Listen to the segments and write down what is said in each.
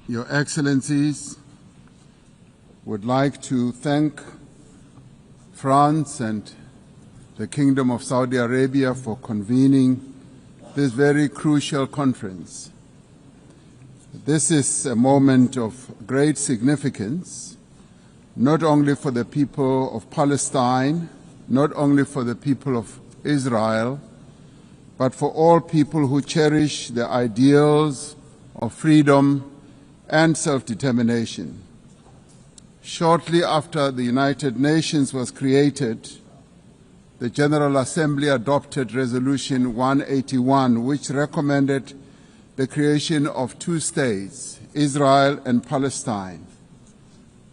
Your Excellencies, would like to thank France and the Kingdom of Saudi Arabia for convening this very crucial conference. This is a moment of great significance, not only for the people of Palestine, not only for the people of Israel, but for all people who cherish the ideals of freedom and self-determination. Shortly after the United Nations was created, the General Assembly adopted Resolution 181, which recommended the creation of two states, Israel and Palestine.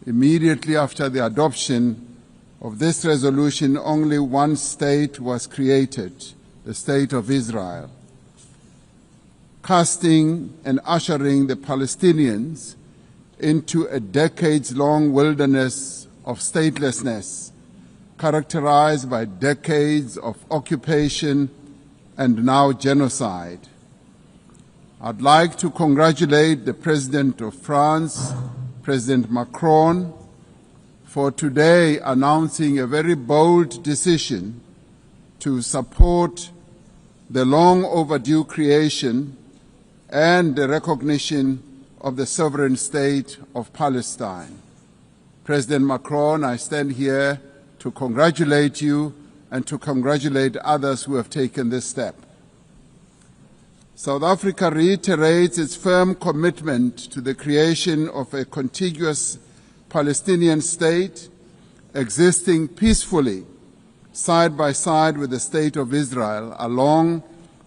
Immediately after the adoption of this resolution, only one state was created, the State of Israel, casting and ushering the Palestinians into a decades-long wilderness of statelessness, characterized by decades of occupation and now genocide. I'd like to congratulate the President of France, President Macron, for today announcing a very bold decision to support the long overdue creation and the recognition of the sovereign state of Palestine. President Macron, I stand here to congratulate you and to congratulate others who have taken this step. South Africa reiterates its firm commitment to the creation of a contiguous Palestinian state existing peacefully side by side with the State of Israel along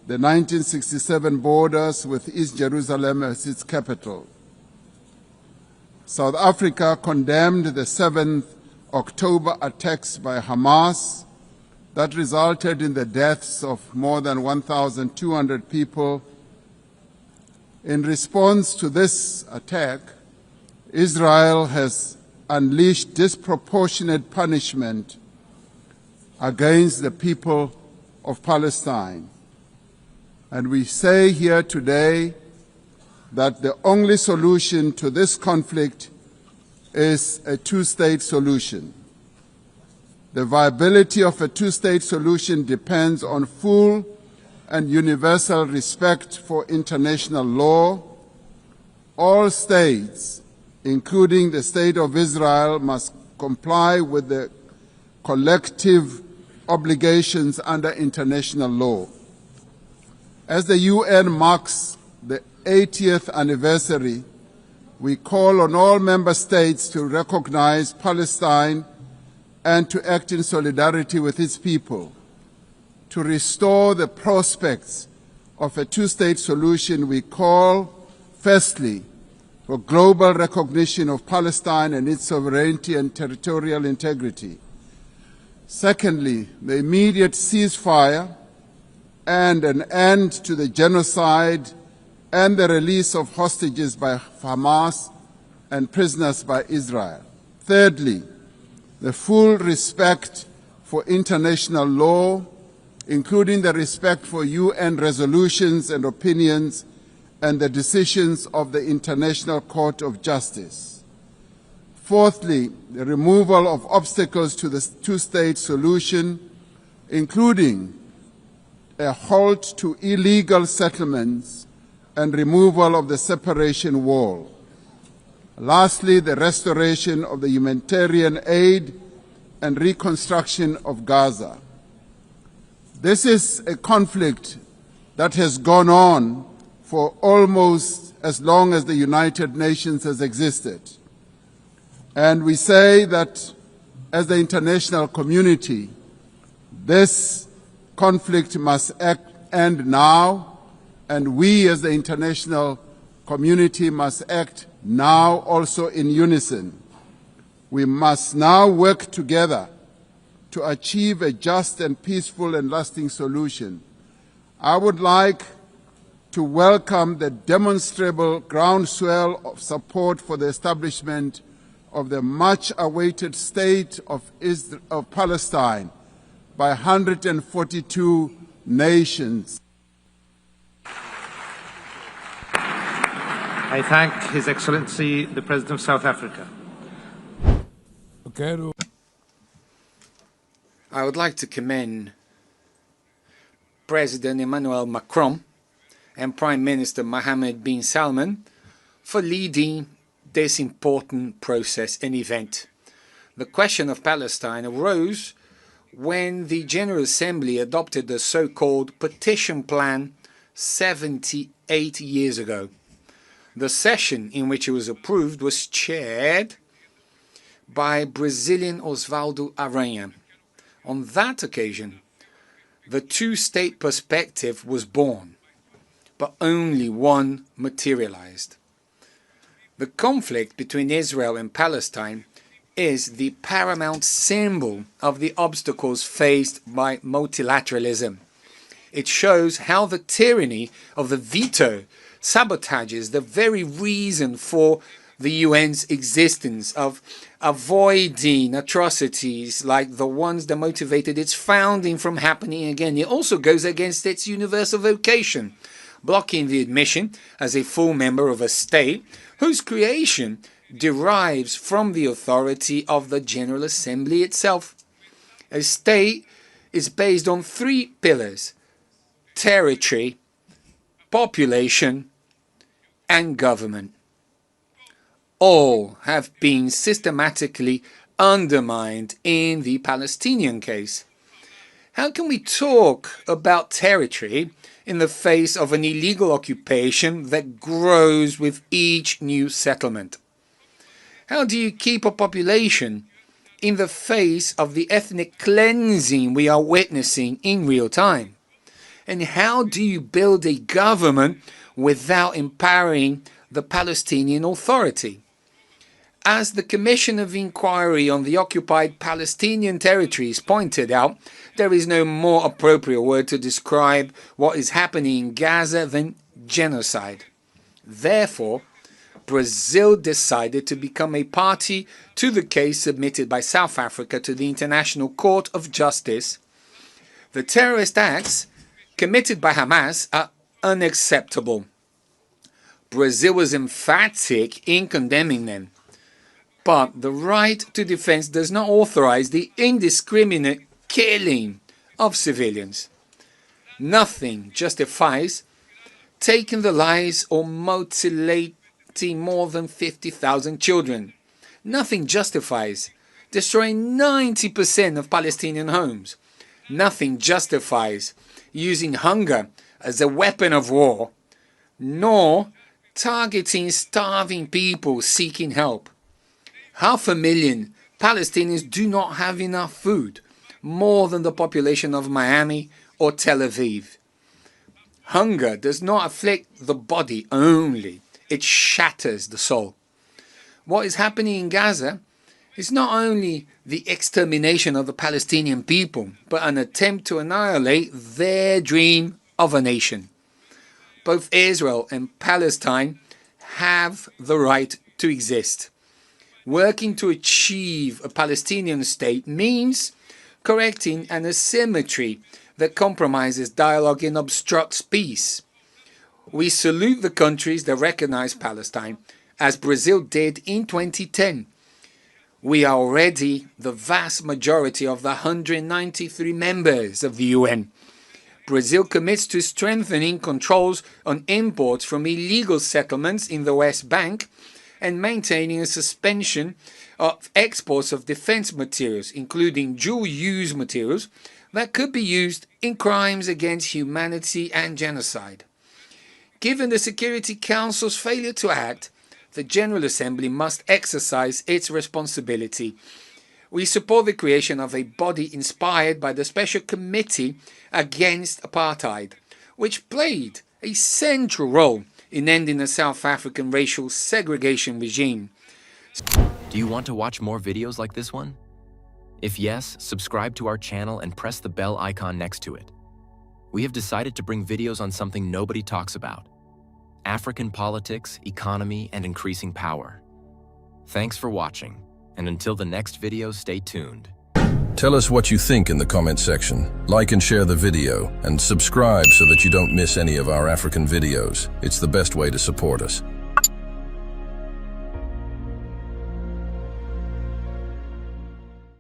the 1967 borders with East Jerusalem as its capital. South Africa condemned the 7th October attacks by Hamas that resulted in the deaths of more than 1,200 people. In response to this attack, Israel has unleashed disproportionate punishment against the people of Palestine. And we say here today that the only solution to this conflict is a two-state solution. The viability of a two-state solution depends on full and universal respect for international law. All states, including the State of Israel, must comply with the collective obligations under international law. As the UN marks the 80th anniversary, we call on all member states to recognize Palestine and to act in solidarity with its people. To restore the prospects of a two-state solution, we call, firstly, for global recognition of Palestine and its sovereignty and territorial integrity. Secondly, the immediate ceasefire and an end to the genocide and the release of hostages by Hamas and prisoners by Israel. Thirdly, the full respect for international law, including the respect for UN resolutions and opinions and the decisions of the International Court of Justice. Fourthly, the removal of obstacles to the two-state solution, including a halt to illegal settlements and removal of the separation wall. Lastly, the restoration of the humanitarian aid and reconstruction of Gaza. This is a conflict that has gone on for almost as long as the United Nations has existed. And we say that as the international community, this conflict must end now, and we as the international community must act now also in unison. We must now work together to achieve a just and peaceful and lasting solution. I would like to welcome the demonstrable groundswell of support for the establishment of the much-awaited state of Palestine by 142 nations. I thank His Excellency, the President of South Africa. I would like to commend President Emmanuel Macron and Prime Minister Mohammed bin Salman for leading this important process and event. The question of Palestine arose when the General Assembly adopted the so-called Partition Plan 78 years ago. The session in which it was approved was chaired by Brazilian Osvaldo Aranha. On that occasion, the two-state perspective was born, but only one materialized. The conflict between Israel and Palestine is the paramount symbol of the obstacles faced by multilateralism. It shows how the tyranny of the veto sabotages the very reason for the UN's existence, of avoiding atrocities like the ones that motivated its founding from happening again. It also goes against its universal vocation, blocking the admission as a full member of a state whose creation derives from the authority of the General Assembly itself. A state is based on three pillars: territory, population, and government. All have been systematically undermined in the Palestinian case. How can we talk about territory in the face of an illegal occupation that grows with each new settlement? How do you keep a population in the face of the ethnic cleansing we are witnessing in real time? And how do you build a government without empowering the Palestinian Authority? As the Commission of Inquiry on the Occupied Palestinian Territories pointed out, there is no more appropriate word to describe what is happening in Gaza than genocide. Therefore, Brazil decided to become a party to the case submitted by South Africa to the International Court of Justice. The terrorist acts committed by Hamas are unacceptable. Brazil was emphatic in condemning them. But the right to defense does not authorize the indiscriminate killing of civilians. Nothing justifies taking the lives or mutilating more than 50,000 children. Nothing justifies destroying 90% of Palestinian homes. Nothing justifies using hunger as a weapon of war, nor targeting starving people seeking help. 500,000 Palestinians do not have enough food, more than the population of Miami or Tel Aviv. Hunger does not afflict the body only, it shatters the soul. What is happening in Gaza is not only the extermination of the Palestinian people, but an attempt to annihilate their dream of a nation. Both Israel and Palestine have the right to exist. Working to achieve a Palestinian state means correcting an asymmetry that compromises dialogue and obstructs peace. We salute the countries that recognize Palestine, as Brazil did in 2010. We are already the vast majority of the 193 members of the UN. Brazil commits to strengthening controls on imports from illegal settlements in the West Bank and maintaining a suspension of exports of defense materials, including dual-use materials that could be used in crimes against humanity and genocide. Given the Security Council's failure to act, the General Assembly must exercise its responsibility. We support the creation of a body inspired by the Special Committee Against Apartheid, which played a central role in ending the South African racial segregation regime. Do you want to watch more videos like this one? If yes, subscribe to our channel and press the bell icon next to it. We have decided to bring videos on something nobody talks about: African politics, economy, and increasing power. Thanks for watching, and until the next video, stay tuned. Tell us what you think in the comment section. Like and share the video, and subscribe so that you don't miss any of our African videos. It's the best way to support us.